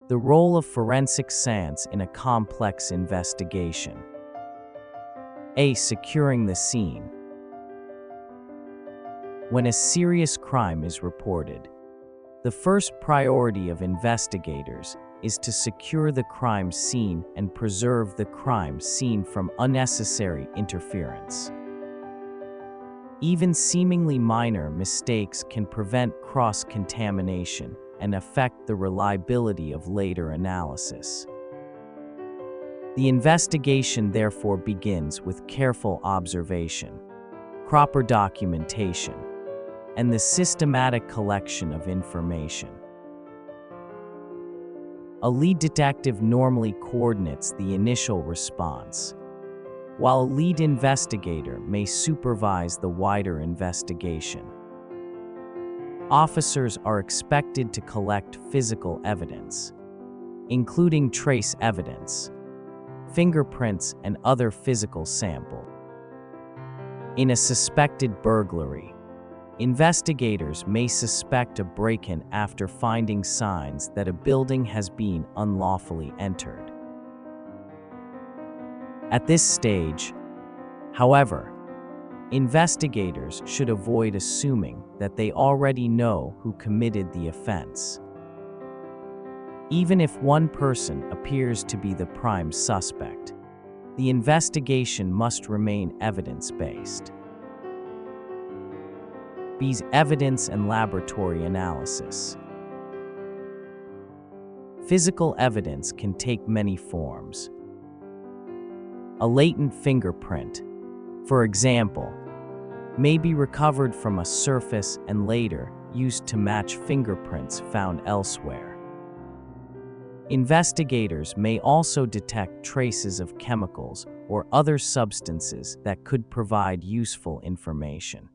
The role of forensic science in a complex investigation. A. Securing the scene. When a serious crime is reported, the first priority of investigators is to secure the crime scene and preserve the crime scene from unnecessary interference. Even seemingly minor mistakes can prevent cross-contamination and affect the reliability of later analysis. The investigation therefore begins with careful observation, proper documentation, and the systematic collection of information. A lead detective normally coordinates the initial response, while a lead investigator may supervise the wider investigation. Officers are expected to collect physical evidence, including trace evidence, fingerprints, and other physical samples. In a suspected burglary, investigators may suspect a break-in after finding signs that a building has been unlawfully entered. At this stage, however, investigators should avoid assuming that they already know who committed the offense. Even if one person appears to be the prime suspect, the investigation must remain evidence-based. B's. Evidence and laboratory analysis. Physical evidence can take many forms. A latent fingerprint, for example, may be recovered from a surface and later used to match fingerprints found elsewhere. Investigators may also detect traces of chemicals or other substances that could provide useful information.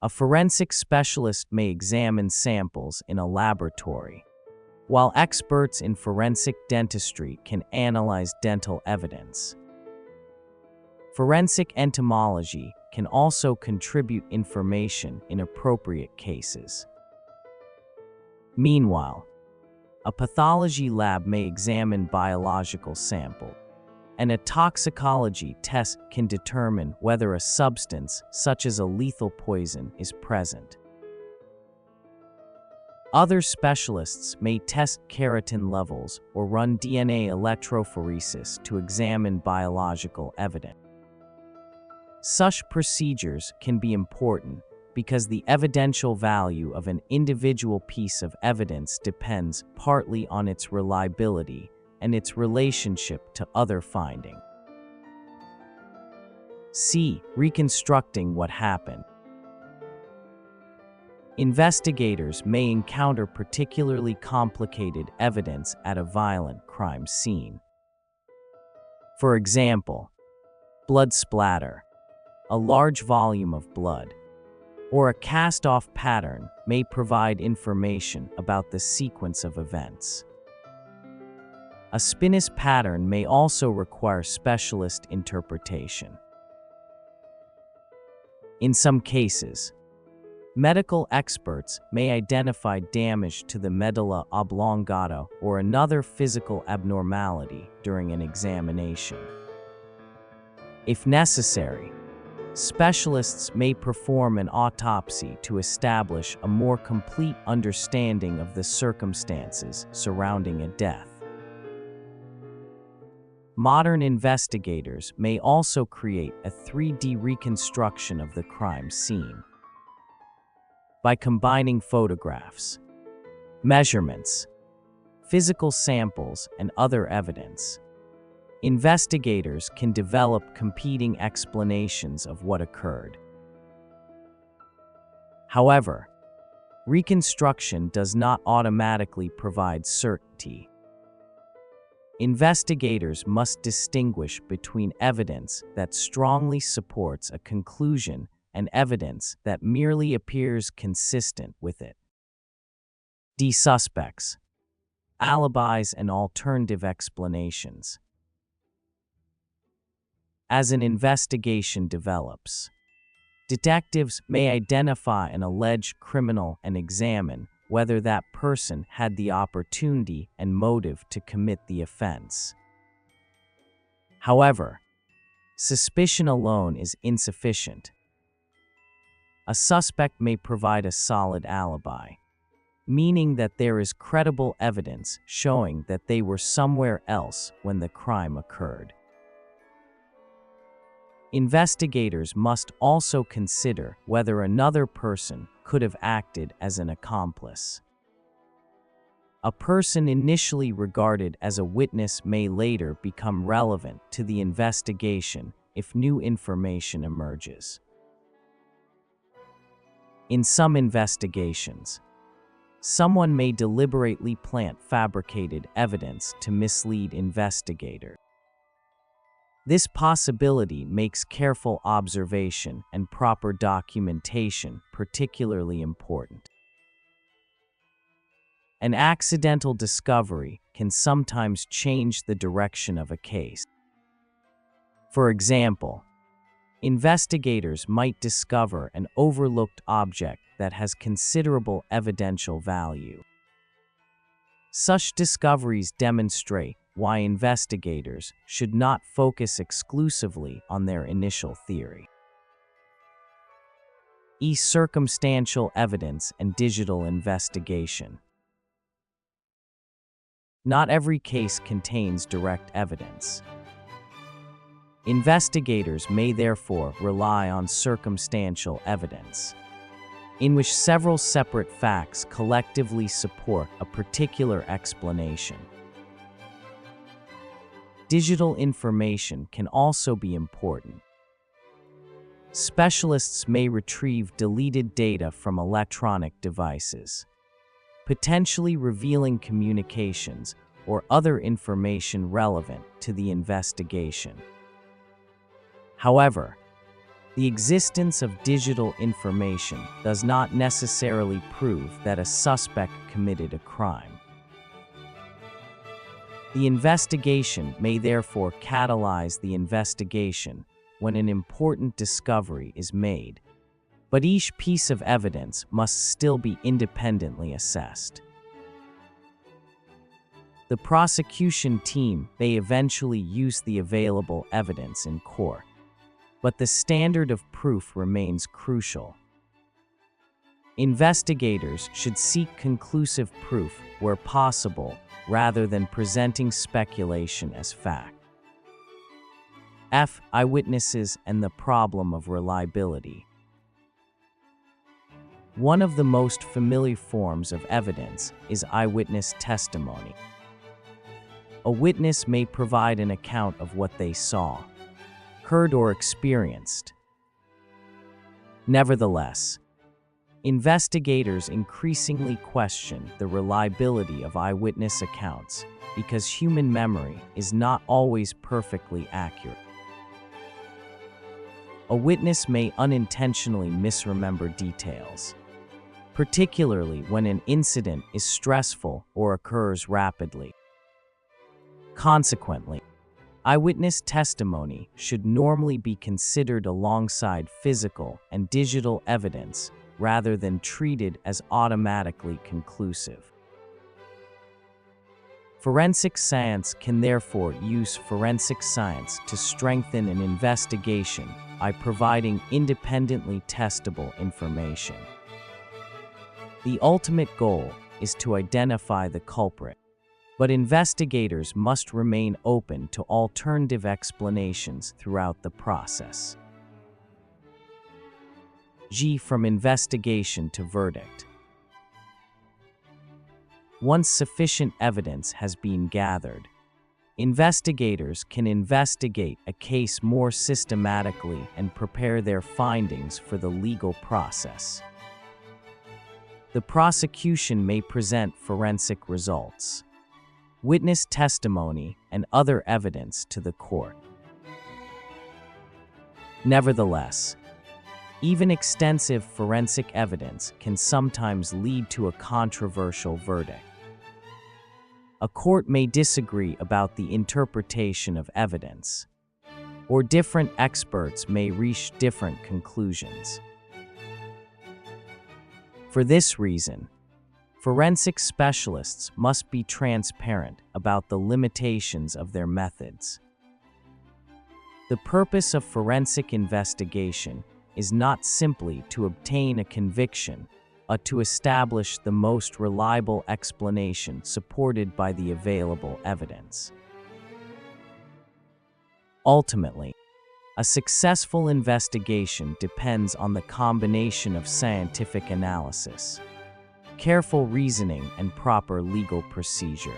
A forensic specialist may examine samples in a laboratory, while experts in forensic dentistry can analyze dental evidence. Forensic entomology can also contribute information in appropriate cases. Meanwhile, a pathology lab may examine biological samples, and a toxicology test can determine whether a substance, such as a lethal poison, is present. Other specialists may test keratin levels or run DNA electrophoresis to examine biological evidence. Such procedures can be important because the evidential value of an individual piece of evidence depends partly on its reliability and its relationship to other findings. C. Reconstructing what happened. Investigators may encounter particularly complicated evidence at a violent crime scene. For example, blood splatter, a large volume of blood, or a cast-off pattern may provide information about the sequence of events. A spinnous pattern may also require specialist interpretation. In some cases, medical experts may identify damage to the medulla oblongata or another physical abnormality during an examination. If necessary, specialists may perform an autopsy to establish a more complete understanding of the circumstances surrounding a death. Modern investigators may also create a 3D reconstruction of the crime scene. By combining photographs, measurements, physical samples, and other evidence, investigators can develop competing explanations of what occurred. However, reconstruction does not automatically provide certainty. Investigators must distinguish between evidence that strongly supports a conclusion and evidence that merely appears consistent with it. D. Suspects, alibis, and alternative explanations. As an investigation develops, detectives may identify an alleged criminal and examine whether that person had the opportunity and motive to commit the offense. However, suspicion alone is insufficient. A suspect may provide a solid alibi, meaning that there is credible evidence showing that they were somewhere else when the crime occurred. Investigators must also consider whether another person could have acted as an accomplice. A person initially regarded as a witness may later become relevant to the investigation if new information emerges. In some investigations, someone may deliberately plant fabricated evidence to mislead investigators. This possibility makes careful observation and proper documentation particularly important. An accidental discovery can sometimes change the direction of a case. For example, investigators might discover an overlooked object that has considerable evidential value. Such discoveries demonstrate why investigators should not focus exclusively on their initial theory. Circumstantial evidence and digital investigation. Not every case contains direct evidence. Investigators may therefore rely on circumstantial evidence, in which several separate facts collectively support a particular explanation. Digital information can also be important. Specialists may retrieve deleted data from electronic devices, potentially revealing communications or other information relevant to the investigation. However, the existence of digital information does not necessarily prove that a suspect committed a crime. The investigation may therefore catalyze the investigation when an important discovery is made, but each piece of evidence must still be independently assessed. The prosecution team may eventually use the available evidence in court, but the standard of proof remains crucial. Investigators should seek conclusive proof where possible rather than presenting speculation as fact. Eyewitnesses and the problem of reliability. One of the most familiar forms of evidence is eyewitness testimony. A witness may provide an account of what they saw, heard, or experienced. Nevertheless, investigators increasingly question the reliability of eyewitness accounts because human memory is not always perfectly accurate. A witness may unintentionally misremember details, particularly when an incident is stressful or occurs rapidly. Consequently, eyewitness testimony should normally be considered alongside physical and digital evidence rather than treated as automatically conclusive. Forensic science can therefore use forensic science to strengthen an investigation by providing independently testable information. The ultimate goal is to identify the culprit, but investigators must remain open to alternative explanations throughout the process. From investigation to verdict. Once sufficient evidence has been gathered, investigators can investigate a case more systematically and prepare their findings for the legal process. The prosecution may present forensic results, witness testimony, and other evidence to the court. Nevertheless, even extensive forensic evidence can sometimes lead to a controversial verdict. A court may disagree about the interpretation of evidence, or different experts may reach different conclusions. For this reason, Forensic specialists must be transparent about the limitations of their methods. The purpose of forensic investigation is not simply to obtain a conviction, but to establish the most reliable explanation supported by the available evidence. Ultimately, a successful investigation depends on the combination of scientific analysis, careful reasoning, and proper legal procedure.